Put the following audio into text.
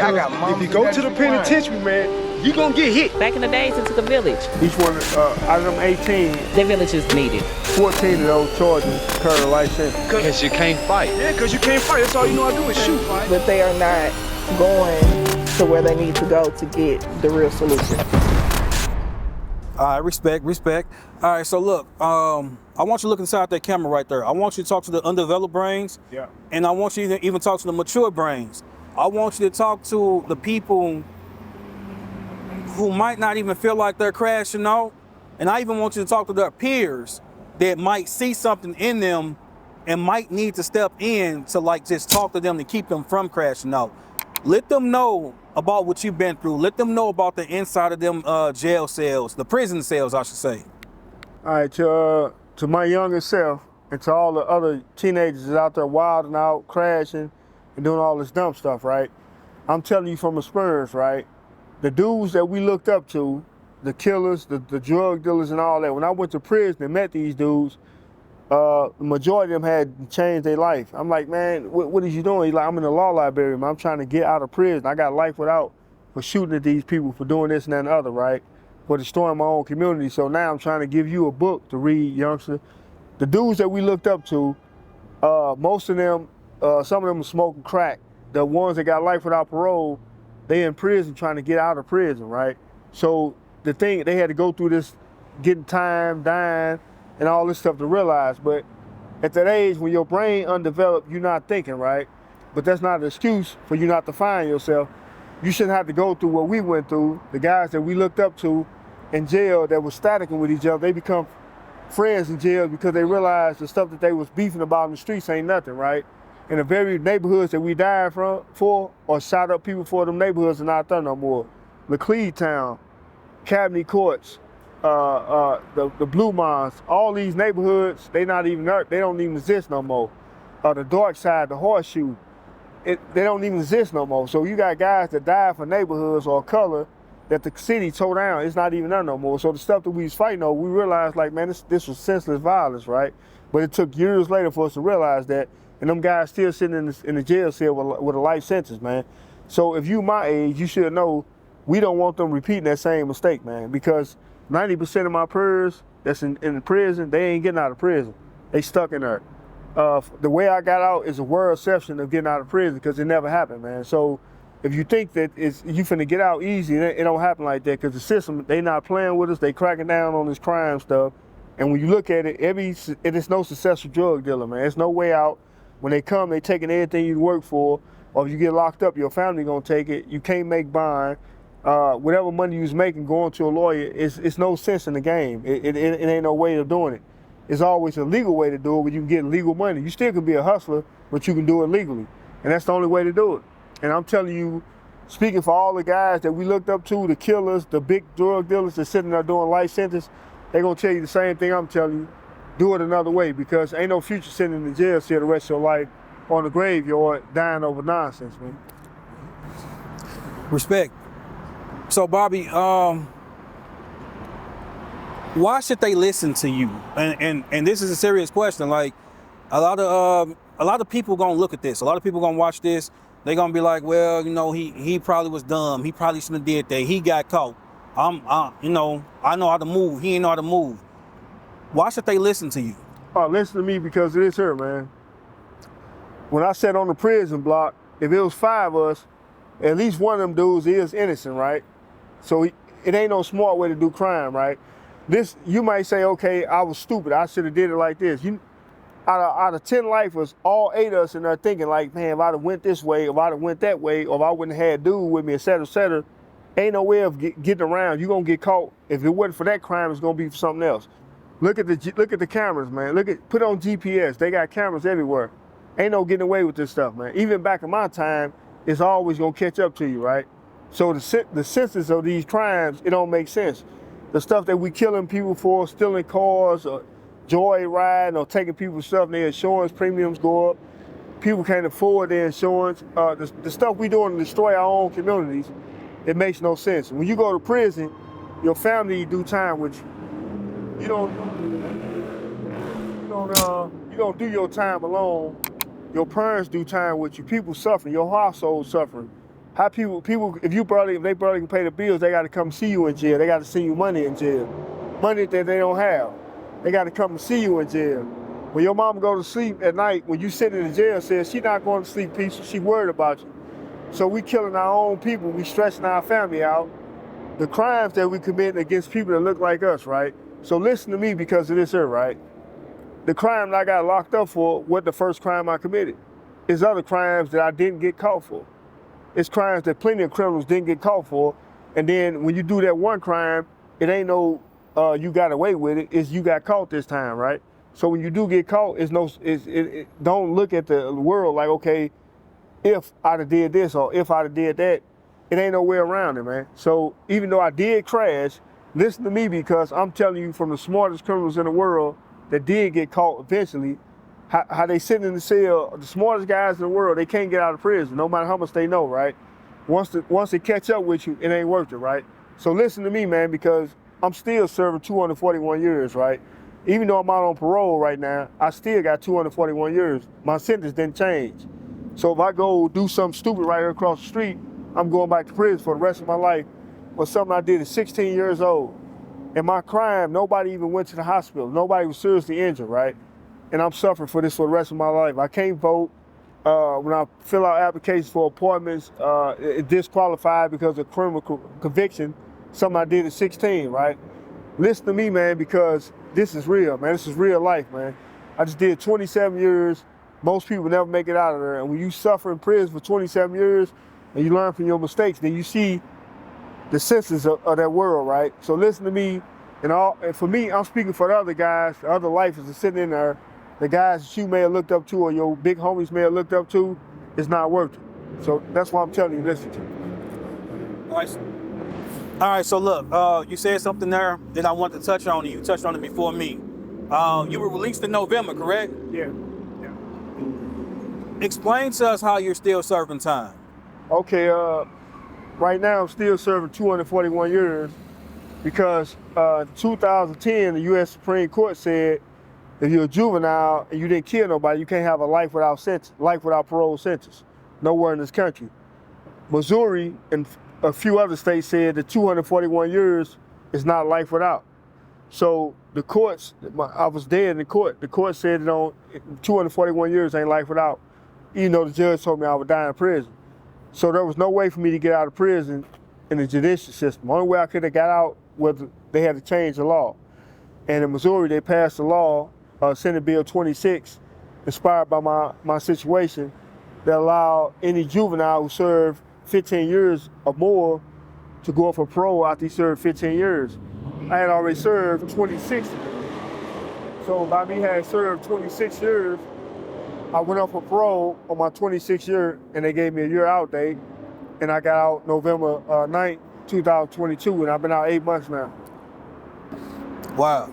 I got if you go to the penitentiary, man, you gonna get hit. Back in the days, it took a village. Each one, out of them 18, The village is needed. 14 of those charges carry a life sentence. Because you can't fight. Yeah, because you can't fight. That's all you know how to do is shoot. But they are not going to where they need to go to get the real solution. All right, respect. All right, so look, I want you to look inside that camera right there. I want you to talk to the undeveloped brains, and I want you to even talk to the mature brains. I want you to talk to the people who might not even feel like they're crashing out, and I even want you to talk to their peers that might see something in them and might need to step in to like just talk to them to keep them from crashing out. Let them know about what you've been through. Let them know about the inside of them jail cells, the prison cells, I should say. All right, to my younger self and to all the other teenagers that's out there wilding out, crashing, and doing all this dumb stuff, right? I'm telling you from experience, right? The dudes that we looked up to, the killers, the drug dealers and all that, when I went to prison and met these dudes, the majority of them had changed their life. I'm like, man, what is you doing? He's like, I'm in the law library, man. I'm trying to get out of prison. I got life without for shooting at these people, for doing this and that and the other, right? For destroying my own community. So now I'm trying to give you a book to read, youngster. The dudes that we looked up to, most of them, some of them were smoking crack. The ones that got life without parole, they in prison trying to get out of prison, right? So the thing, they had to go through this, getting time, dying, and all this stuff to realize. But at that age, when your brain undeveloped, you're not thinking, right? But that's not an excuse for you not to find yourself. You shouldn't have to go through what we went through. The guys that we looked up to in jail that was staticking with each other, they become friends in jail because they realized the stuff that they was beefing about in the streets ain't nothing, right? And the very neighborhoods that we died for or shot up people for, them neighborhoods are not there no more. Laclede Town, Cabinet Courts, the Blue Mines, all these neighborhoods, they don't even exist no more. The Dark Side, the Horseshoe, they don't even exist no more. So you got guys that died for neighborhoods or color that the city tore down. It's not even there no more. So the stuff that we was fighting over, we realized like, man, this was senseless violence, right? But it took years later for us to realize that, and them guys still sitting in the jail cell with a life sentence, man. So if you my age, you should know we don't want them repeating that same mistake, man, because 90% of my peers that's in prison, they ain't getting out of prison. They stuck in there. The way I got out is a word exception of getting out of prison because it never happened, man. So if you think that you finna get out easy, it don't happen like that because the system, they not playing with us, they cracking down on this crime stuff. And when you look at it, it's no successful drug dealer, man. There's no way out. When they come, they taking everything you work for, or if you get locked up, your family gonna take it. You can't make bond. Whatever money you was making going to a lawyer, it's no sense in the game. It ain't no way of doing it. It's always a legal way to do it where you can get legal money. You still can be a hustler, but you can do it legally. And that's the only way to do it. And I'm telling you, speaking for all the guys that we looked up to, the killers, the big drug dealers that's sitting there doing life sentence, they gonna tell you the same thing I'm telling you. Do it another way because ain't no future sitting in the jail cell the rest of your life on the graveyard dying over nonsense, man. Respect. So Bobby, why should they listen to you? And this is a serious question. Like a lot of people gonna look at this. A lot of people gonna watch this. They gonna be like, well, you know, he probably was dumb. He probably shouldn't have did that. He got caught. I know how to move. He ain't know how to move. Why should they listen to you? Listen to me because it is here, man. When I sat on the prison block, if it was 5 of us, at least one of them dudes is innocent, right? So it ain't no smart way to do crime, right? You might say, okay, I was stupid. I should have did it like this. Out of 10 lifers, all 8 of us in there thinking like, man, if I'd have went this way, if I'd have went that way, or if I wouldn't have had dude with me, et cetera, ain't no way of getting around. You're gonna get caught. If it wasn't for that crime, it's gonna be for something else. Look at the cameras, man. Put on GPS. They got cameras everywhere. Ain't no getting away with this stuff, man. Even back in my time, it's always gonna catch up to you, right? So the senses of these crimes, it don't make sense. The stuff that we killing people for, stealing cars, or joyriding, or taking people's stuff, and their insurance premiums go up. People can't afford their insurance. The stuff we doing to destroy our own communities, it makes no sense. When you go to prison, your family do time with you. You don't do your time alone. Your parents do time with you. People suffering. Your household suffering. How people, if they barely can pay the bills, they got to come see you in jail. They got to send you money in jail, money that they don't have. They got to come and see you in jail. When your mom go to sleep at night, when you sit in the jail cell, she not going to sleep peaceful. She worried about you. So we killing our own people. We stressing our family out. The crimes that we commit against people that look like us, right? So listen to me because of this here, right? The crime that I got locked up for wasn't the first crime I committed. It's other crimes that I didn't get caught for. It's crimes that plenty of criminals didn't get caught for. And then when you do that one crime, it ain't no you got away with it. It's you got caught this time, right? So when you do get caught, don't look at the world like, okay, if I'd have did this or if I'd have did that, it ain't no way around it, man. So even though I did crash, listen to me because I'm telling you from the smartest criminals in the world that did get caught eventually, how they sitting in the cell, the smartest guys in the world, they can't get out of prison, no matter how much they know, right? Once they catch up with you, it ain't worth it, right? So listen to me, man, because I'm still serving 241 years, right? Even though I'm out on parole right now, I still got 241 years. My sentence didn't change. So if I go do something stupid right here across the street, I'm going back to prison for the rest of my life for something I did at 16 years old. And my crime, nobody even went to the hospital. Nobody was seriously injured, right? And I'm suffering for this for the rest of my life. I can't vote. When I fill out applications for appointments, it disqualified because of criminal conviction, something I did at 16, right? Listen to me, man, because this is real, man. This is real life, man. I just did 27 years. Most people never make it out of there. And when you suffer in prison for 27 years and you learn from your mistakes, then you see the senses of that world, right? So listen to me. And for me, I'm speaking for the other guys, the other lifers that are sitting in there, the guys that you may have looked up to or your big homies may have looked up to, it's not worth it. So that's why I'm telling you, listen to me. All right, so look, you said something there that I want to touch on, and you touched on it before me. You were released in November, correct? Yeah. Explain to us how you're still serving time. Okay, right now I'm still serving 241 years because 2010, the U.S. Supreme Court said if you're a juvenile and you didn't kill nobody, you can't have a life without parole sentence, nowhere in this country. Missouri and a few other states said that 241 years is not life without. So the courts, I was there in the court. The court said that on 241 years ain't life without, even though the judge told me I would die in prison. So there was no way for me to get out of prison in the judicial system. The only way I could have got out was they had to change the law. And in Missouri, they passed a law, Senate Bill 26, inspired by my situation, that allowed any juvenile who served 15 years or more to go up for parole after he served 15 years. I had already served 26. So by me having served 26 years, I went up for parole on my 26th year and they gave me a year out date. And I got out November 9th, 2022, and I've been out 8 months now. Wow.